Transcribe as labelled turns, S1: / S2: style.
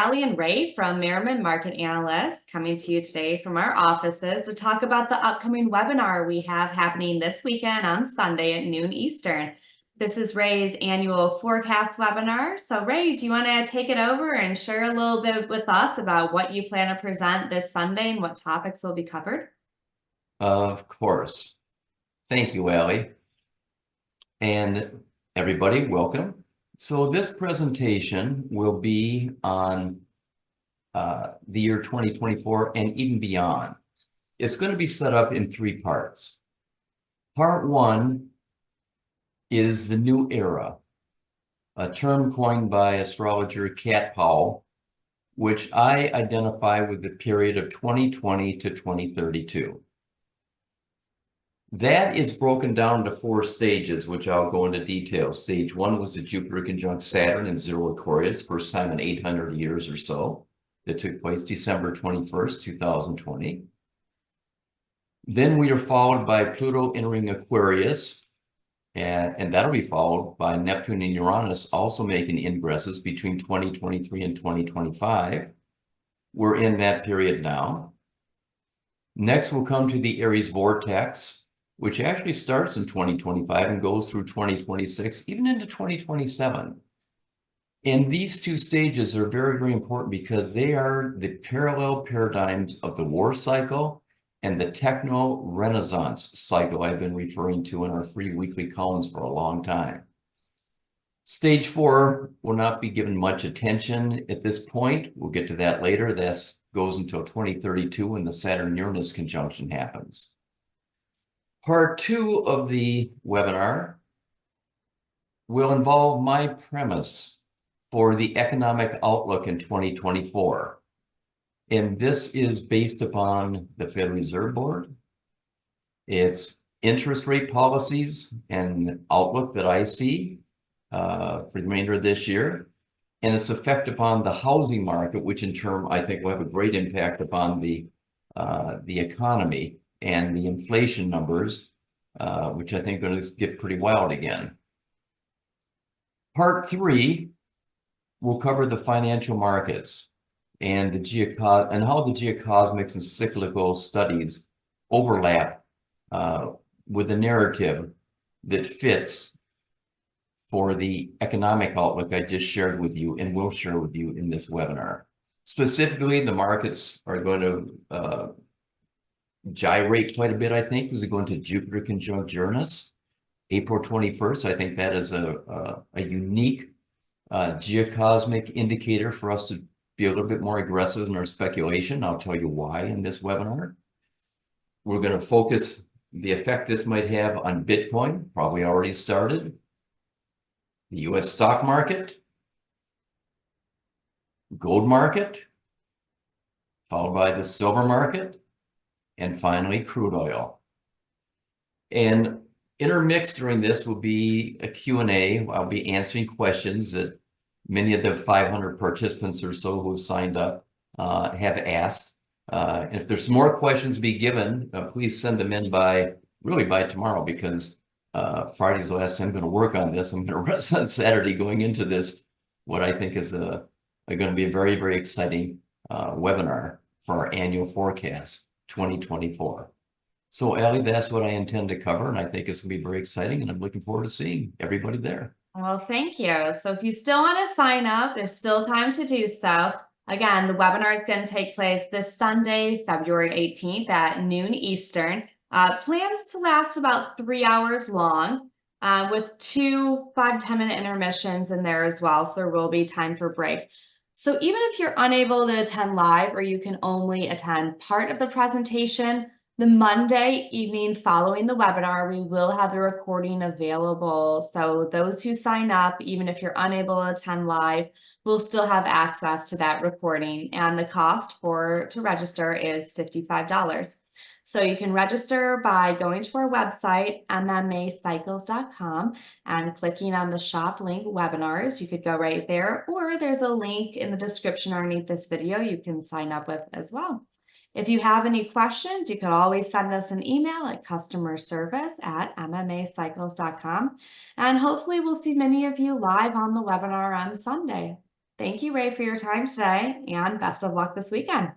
S1: Alie and Ray from Merriman Market Analysts coming to you today from our offices to talk about the upcoming webinar we have happening this weekend on Sunday at noon Eastern. This is Ray's annual forecast webinar. So Ray, do you want to take it over and share a little bit with us about what you plan to present this Sunday and what topics will be covered?
S2: Of course. Thank you, Alie. And everybody, welcome. So this presentation will be on the year 2024 and even beyond. It's going to be set up in three parts. Part one is the new era, a term coined by astrologer Kat Powell, which I identify with the period of 2020 to 2032. That is broken down into four stages, which I'll go into detail. Stage one was the Jupiter conjunct Saturn in zero Aquarius, first time in 800 years or so. That took place December 21st, 2020. Then we are followed by Pluto entering Aquarius, and that'll be followed by Neptune and Uranus also making ingresses between 2023 and 2025. We're in that period now. Next, we'll come to the Aries vortex, which actually starts in 2025 and goes through 2026, even into 2027. And these two stages are very, very important because they are the parallel paradigms of the war cycle and the techno-renaissance cycle I've been referring to in our free weekly columns for a long time. Stage four will not be given much attention at this point. We'll get to that later. That goes until 2032 when the Saturn-Uranus conjunction happens. Part two of the webinar will involve my premise for the economic outlook in 2024. And this is based upon the Federal Reserve Board, its interest rate policies and outlook that I see for the remainder of this year, and its effect upon the housing market, which in turn I think will have a great impact upon the economy and the inflation numbers, which I think are going to get pretty wild again. Part three will cover the financial markets and how the geocosmics and cyclical studies overlap with the narrative that fits for the economic outlook I just shared with you and will share with you in this webinar. Specifically, the markets are going to gyrate quite a bit, I think, because they're going to Jupiter conjunct Uranus, April 21st. I think that is a unique geocosmic indicator for us to be a little bit more aggressive in our speculation. I'll tell you why in this webinar. We're going to focus the effect this might have on Bitcoin, probably already started, the US stock market, gold market, followed by the silver market, and finally crude oil. And intermixed during this will be a Q&A. I'll be answering questions that many of the 500 participants or so who signed up have asked. And if there's more questions to be given, please send them in by tomorrow, because Friday's the last time I'm going to work on this. I'm going to rest on Saturday going into this, what I think is going to be a very, very exciting webinar for our annual forecast 2024. So Alie, that's what I intend to cover, and I think it's going to be very exciting, and I'm looking forward to seeing everybody there.
S1: Well, thank you. So if you still want to sign up, there's still time to do so. Again, the webinar is going to take place this Sunday, February 18th at noon Eastern. Plans to last about 3 hours long, with 2 5-10 minute intermissions in there as well. So there will be time for break. So even if you're unable to attend live, or you can only attend part of the presentation, the Monday evening following the webinar, we will have the recording available. So those who sign up, even if you're unable to attend live, will still have access to that recording. And the cost to register is $55. So you can register by going to our website, mmacycles.com, and clicking on the shop link webinars. You could go right there, or there's a link in the description underneath this video you can sign up with as well. If you have any questions, you can always send us an email at customerservice@mmacycles.com. And hopefully we'll see many of you live on the webinar on Sunday. Thank you, Ray, for your time today, and best of luck this weekend.